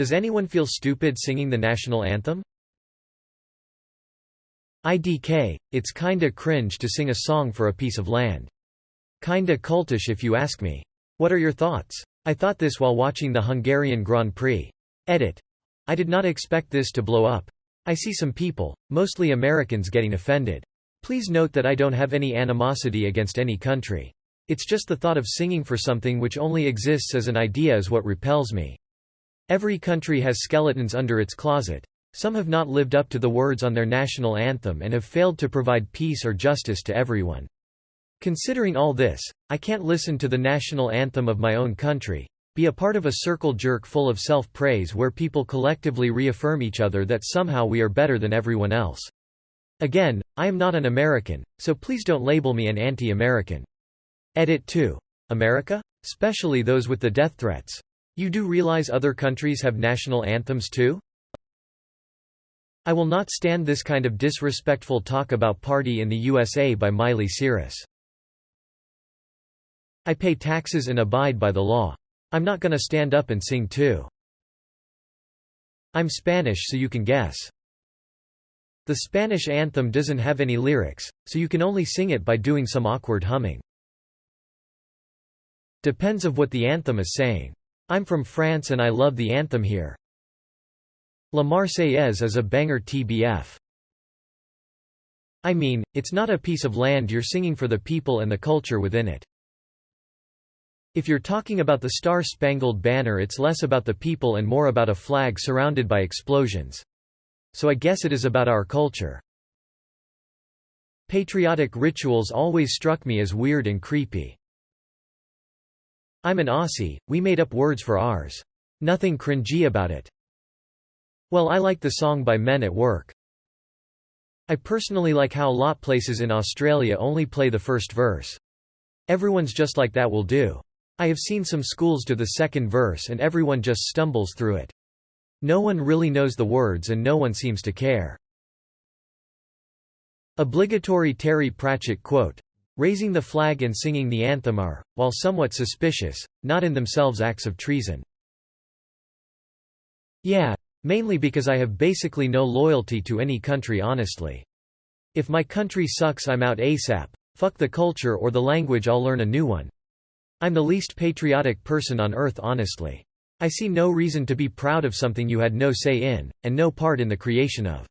Does anyone feel stupid singing the national anthem? IDK, it's kinda cringe to sing a song for a piece of land. Kinda cultish if you ask me. What are your thoughts? I thought this while watching the Hungarian Grand Prix. Edit. I did not expect this to blow up. I see some people, mostly Americans, getting offended. Please note that I don't have any animosity against any country. It's just the thought of singing for something which only exists as an idea is what repels me. Every country has skeletons under its closet. Some have not lived up to the words on their national anthem and have failed to provide peace or justice to everyone. Considering all this, I can't listen to the national anthem of my own country, be a part of a circle jerk full of self-praise where people collectively reaffirm each other that somehow we are better than everyone else. Again, I am not an American, so please don't label me an anti-American. Edit 2. America? Especially those with the death threats. You do realize other countries have national anthems too? I will not stand this kind of disrespectful talk about Party in the USA by Miley Cyrus. I pay taxes and abide by the law. I'm not gonna stand up and sing too. I'm Spanish, so you can guess. The Spanish anthem doesn't have any lyrics, so you can only sing it by doing some awkward humming. Depends of what the anthem is saying. I'm from France and I love the anthem here. La Marseillaise is a banger TBF. I mean, it's not a piece of land you're singing for the people and the culture within it. If you're talking about the Star-Spangled Banner, it's less about the people and more about a flag surrounded by explosions. So I guess it is about our culture. Patriotic rituals always struck me as weird and creepy. I'm an Aussie, we made up words for ours. Nothing cringy about it. Well, I like the song by Men at Work. I personally like how a lot places in Australia only play the first verse. Everyone's just like that will do. I have seen some schools do the second verse and everyone just stumbles through it. No one really knows the words and no one seems to care. Obligatory Terry Pratchett quote. Raising the flag and singing the anthem are, while somewhat suspicious, not in themselves acts of treason. Yeah. Mainly because I have basically no loyalty to any country honestly. If my country sucks, I'm out ASAP, fuck the culture or the language, I'll learn a new one. I'm the least patriotic person on earth honestly. I see no reason to be proud of something you had no say in, and no part in the creation of.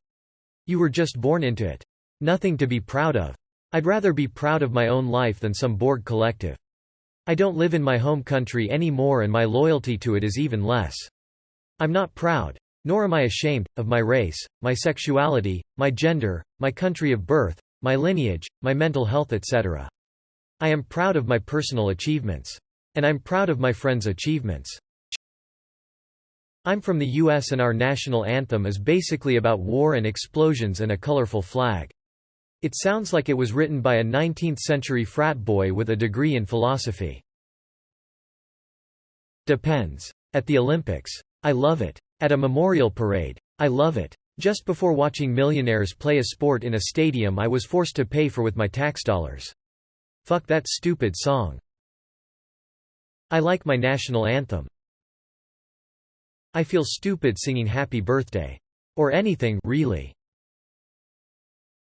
You were just born into it. Nothing to be proud of. I'd rather be proud of my own life than some Borg collective. I don't live in my home country anymore and my loyalty to it is even less. I'm not proud. Nor am I ashamed, of my race, my sexuality, my gender, my country of birth, my lineage, my mental health etc. I am proud of my personal achievements. And I'm proud of my friends' achievements. I'm from the US and our national anthem is basically about war and explosions and a colorful flag. It sounds like it was written by a 19th-century frat boy with a degree in philosophy. Depends. At the Olympics. I love it. At a memorial parade. I love it. Just before watching millionaires play a sport in a stadium I was forced to pay for with my tax dollars. Fuck that stupid song. I like my national anthem. I feel stupid singing Happy Birthday. Or anything, really.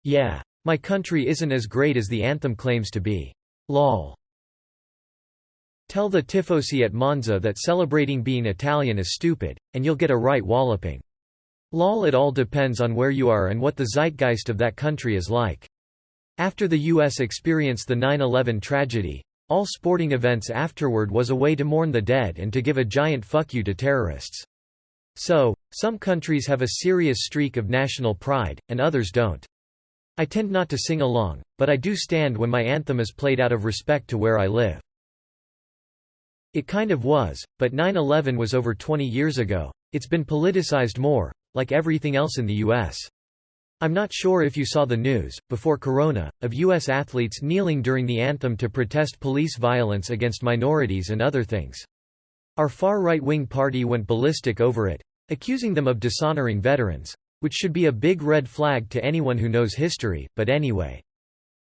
Yeah. My country isn't as great as the anthem claims to be. Lol. Tell the tifosi at Monza that celebrating being Italian is stupid, and you'll get a right walloping. Lol. It all depends on where you are and what the zeitgeist of that country is like. After the US experienced the 9/11 tragedy, all sporting events afterward was a way to mourn the dead and to give a giant fuck you to terrorists. So, some countries have a serious streak of national pride, and others don't. I tend not to sing along, but I do stand when my anthem is played out of respect to where I live. It kind of was, but 9/11 was over 20 years ago. It's been politicized more, like everything else in the US. I'm not sure if you saw the news, before Corona, of US athletes kneeling during the anthem to protest police violence against minorities and other things. Our far right-wing party went ballistic over it, accusing them of dishonoring veterans, which should be a big red flag to anyone who knows history, but anyway.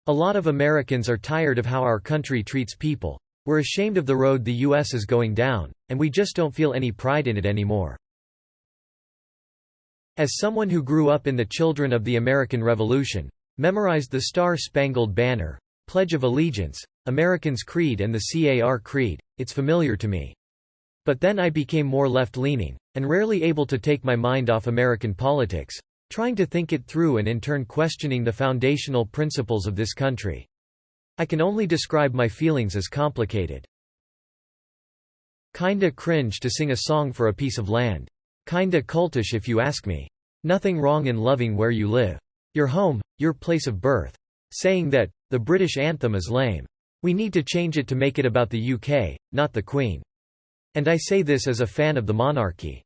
A lot of Americans are tired of how our country treats people. We're ashamed of the road the US is going down, and we just don't feel any pride in it anymore. As someone who grew up in the children of the American Revolution, memorized the Star-Spangled Banner, Pledge of Allegiance, Americans' Creed and the CAR Creed, it's familiar to me. But then I became more left-leaning, and rarely able to take my mind off American politics, trying to think it through and in turn questioning the foundational principles of this country. I can only describe my feelings as complicated. Kinda cringe to sing a song for a piece of land. Kinda cultish if you ask me. Nothing wrong in loving where you live. Your home, your place of birth. Saying that, the British anthem is lame. We need to change it to make it about the UK, not the Queen. And I say this as a fan of the monarchy.